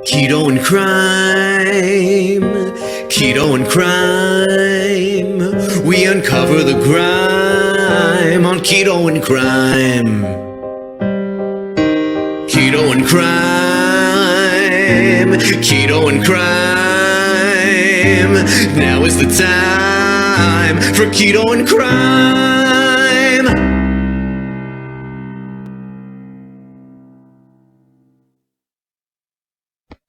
Keto and crime, keto and crime. We uncover the grime on keto and crime. Keto and crime, keto and crime. Now is the time for keto and crime.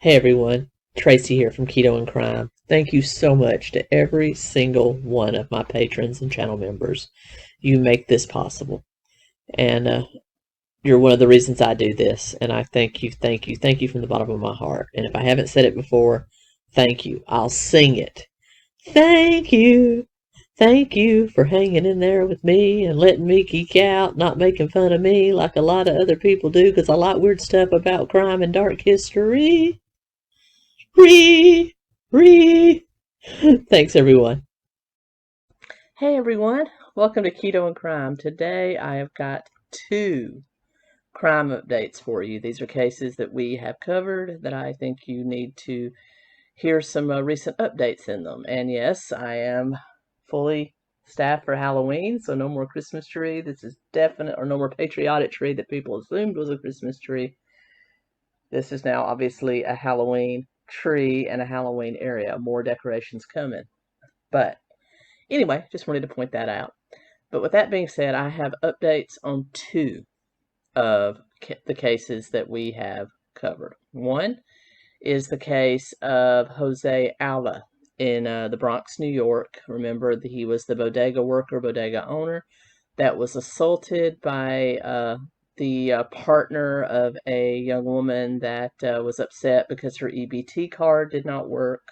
Hey everyone, Tracy here from Keto and Crime. Thank you so much to every single one of my patrons and channel members. You make this possible. And you're one of the reasons I do this. And I thank you from the bottom of my heart. And if I haven't said it before, thank you. I'll sing it. Thank you. Thank you for hanging in there with me and letting me geek out, not making fun of me like a lot of other people do, because I like weird stuff about crime and dark history. Thanks everyone. Hey everyone, welcome to Keto and Crime. Today I have got 2 crime updates for you. These are cases that we have covered that I think you need to hear some recent updates in them. And yes, I am fully staffed for Halloween, so no more Christmas tree. This is definite, or no more patriotic tree that people assumed was a Christmas tree. This is now obviously a Halloween tree and a Halloween area. More decorations coming. But anyway, just wanted to point that out. But with that being said, I have updates on 2 of the cases that we have covered. One is the case of Jose Alba in the Bronx, New York. Remember, he was the bodega worker, bodega owner, that was assaulted by the partner of a young woman that was upset because her EBT card did not work.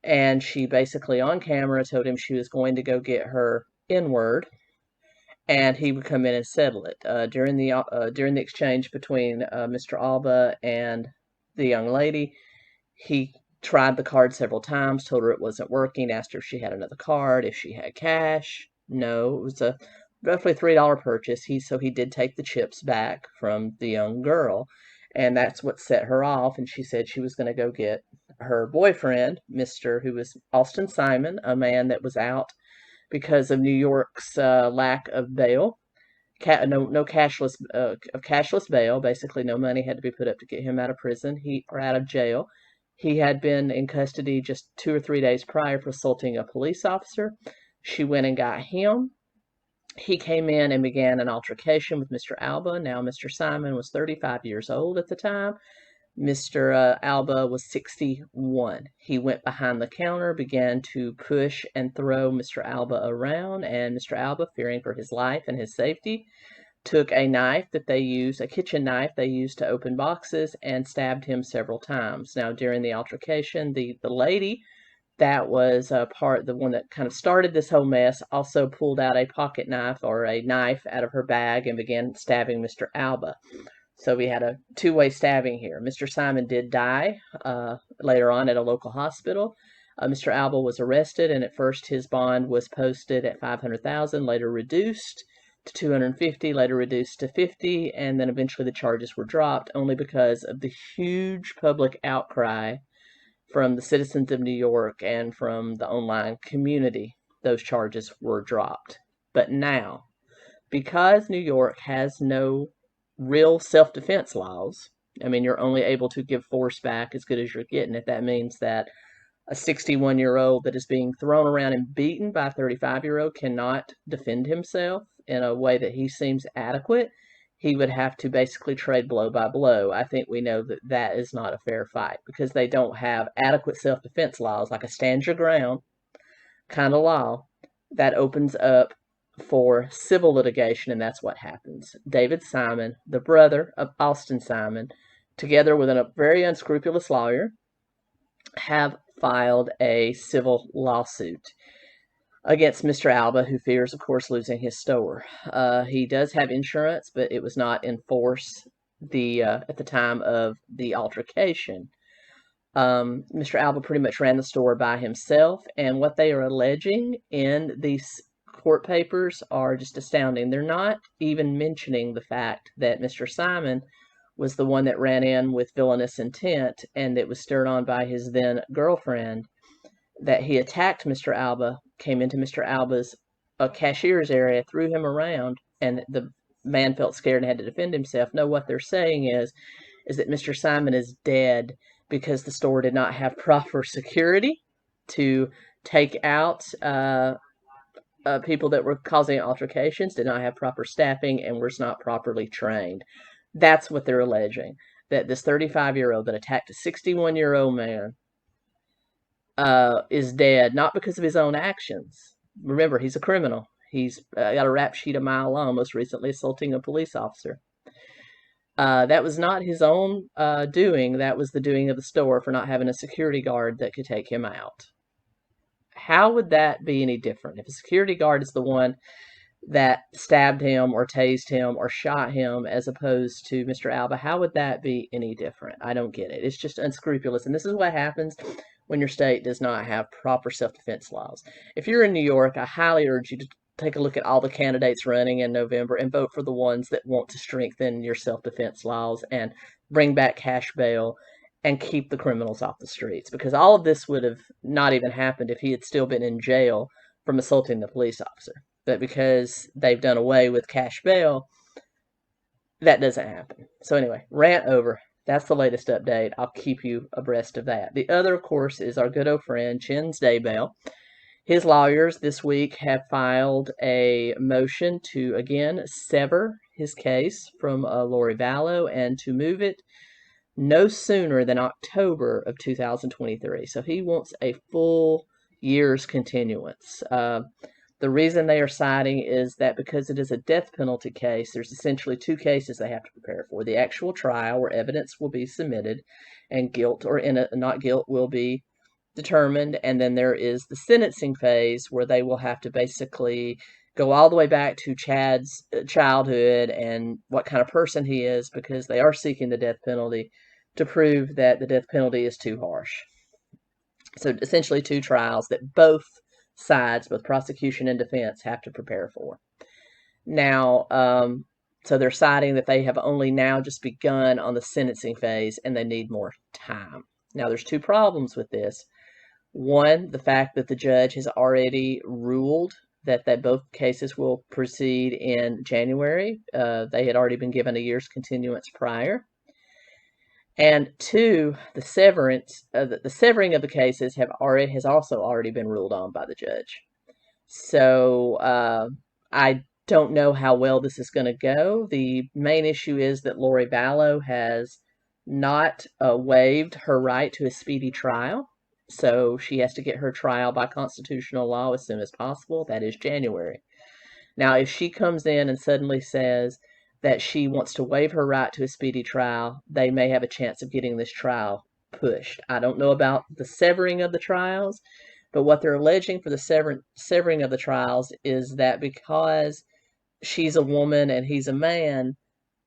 And she basically on camera told him she was going to go get her N-word, and he would come in and settle it. During the exchange between Mr. Alba and the young lady, he tried the card several times, told her it wasn't working, asked her if she had another card, if she had cash. No, it was a roughly $3 purchase. So he did take the chips back from the young girl, and that's what set her off. And she said she was going to go get her boyfriend, who was Austin Simon, a man that was out because of New York's lack of bail. No cashless bail. Basically, no money had to be put up to get him out of prison or out of jail. He had been in custody just 2 or 3 days prior for assaulting a police officer. She went and got him. He came in and began an altercation with Mr. Alba. Now, Mr. Simon was 35 years old at the time. Mr. Alba was 61. He went behind the counter, began to push and throw Mr. Alba around, and Mr. Alba, fearing for his life and his safety, took a knife that they used, a kitchen knife they used to open boxes, and stabbed him several times. Now, during the altercation, the lady that was the one that kind of started this whole mess, also pulled out a pocket knife or a knife out of her bag and began stabbing Mr. Alba. So we had a 2-way stabbing here. Mr. Simon did die later on at a local hospital. Mr. Alba was arrested, and at first his bond was posted at $500,000, later reduced to $250,000, later reduced to $50,000, and then eventually the charges were dropped only because of the huge public outcry from the citizens of New York and from the online community. Those charges were dropped. But now, because New York has no real self-defense laws, I mean, you're only able to give force back as good as you're getting it. That means that a 61-year-old that is being thrown around and beaten by a 35-year-old cannot defend himself in a way that he seems adequate. He would have to basically trade blow by blow. I think we know that that is not a fair fight because they don't have adequate self-defense laws, like a stand your ground kind of law that opens up for civil litigation, and that's what happens. David Simon, the brother of Austin Simon, together with a very unscrupulous lawyer, have filed a civil lawsuit against Mr. Alba, who fears, of course, losing his store. He does have insurance, but it was not in force at the time of the altercation. Mr. Alba pretty much ran the store by himself, and what they are alleging in these court papers are just astounding. They're not even mentioning the fact that Mr. Simon was the one that ran in with villainous intent, and it was stirred on by his then girlfriend, that he attacked Mr. Alba, came into Mr. Alba's cashier's area, threw him around, and the man felt scared and had to defend himself. No, what they're saying is that Mr. Simon is dead because the store did not have proper security to take out people that were causing altercations, did not have proper staffing, and was not properly trained. That's what they're alleging, that this 35-year-old that attacked a 61-year-old man is dead, not because of his own actions. Remember, he's a criminal. He's got a rap sheet a mile long, most recently assaulting a police officer. That was not his own doing. That was the doing of the store for not having a security guard that could take him out. How would that be any different? If a security guard is the one that stabbed him or tased him or shot him as opposed to Mr. Alba, how would that be any different? I don't get it. It's just unscrupulous. And this is what happens when your state does not have proper self-defense laws. If you're in New York, I highly urge you to take a look at all the candidates running in November and vote for the ones that want to strengthen your self-defense laws and bring back cash bail and keep the criminals off the streets. Because all of this would have not even happened if he had still been in jail from assaulting the police officer. But because they've done away with cash bail, that doesn't happen. So anyway, rant over. That's the latest update. I'll keep you abreast of that. The other, of course, is our good old friend 𝐛𝐨𝐮𝐵. His lawyers this week have filed a motion to, again, sever his case from Lori Vallow and to move it no sooner than October of 2023. So he wants a full year's continuance. The reason they are citing is that because it is a death penalty case, there's essentially two cases they have to prepare for. The actual trial, where evidence will be submitted and guilt or not guilt will be determined. And then there is the sentencing phase, where they will have to basically go all the way back to Chad's childhood and what kind of person he is, because they are seeking the death penalty to prove that the death penalty is too harsh. So essentially two trials that both sides, both prosecution and defense, have to prepare for. Now, so they're citing that they have only now just begun on the sentencing phase and they need more time. Now, there's two problems with this. One, the fact that the judge has already ruled that both cases will proceed in January. They had already been given a year's continuance prior. And two, the severing of the cases has also already been ruled on by the judge. So I don't know how well this is going to go. The main issue is that Lori Vallow has not waived her right to a speedy trial. So she has to get her trial by constitutional law as soon as possible. That is January. Now, if she comes in and suddenly says that she wants to waive her right to a speedy trial, they may have a chance of getting this trial pushed. I don't know about the severing of the trials, but what they're alleging for the severing of the trials is that because she's a woman and he's a man,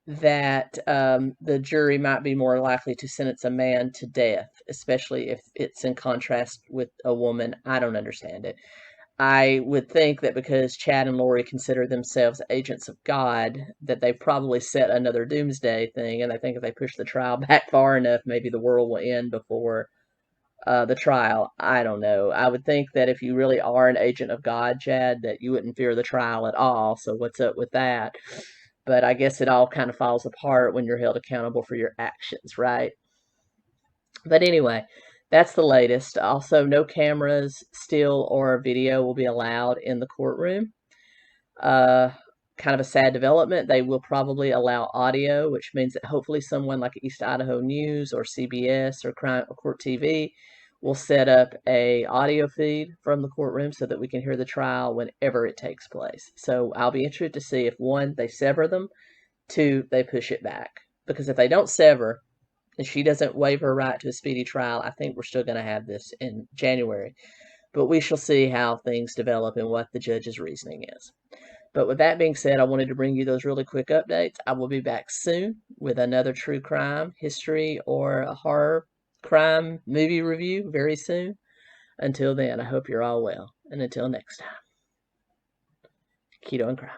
that the jury might be more likely to sentence a man to death, especially if it's in contrast with a woman. I don't understand it. I would think that because Chad and Lori consider themselves agents of God, that they've probably set another doomsday thing, and I think if they push the trial back far enough, maybe the world will end before the trial. I don't know. I would think that if you really are an agent of God, Chad, that you wouldn't fear the trial at all, so what's up with that? But I guess it all kind of falls apart when you're held accountable for your actions, right? But anyway, that's the latest. Also, no cameras, still, or video will be allowed in the courtroom. Kind of a sad development. They will probably allow audio, which means that hopefully someone like East Idaho News or CBS or Court TV will set up a audio feed from the courtroom so that we can hear the trial whenever it takes place. So I'll be interested to see if, one, they sever them, two, they push it back. Because if they don't sever, and she doesn't waive her right to a speedy trial, I think we're still going to have this in January. But we shall see how things develop and what the judge's reasoning is. But with that being said, I wanted to bring you those really quick updates. I will be back soon with another true crime, history, or a horror crime movie review very soon. Until then, I hope you're all well. And until next time, keto and crime.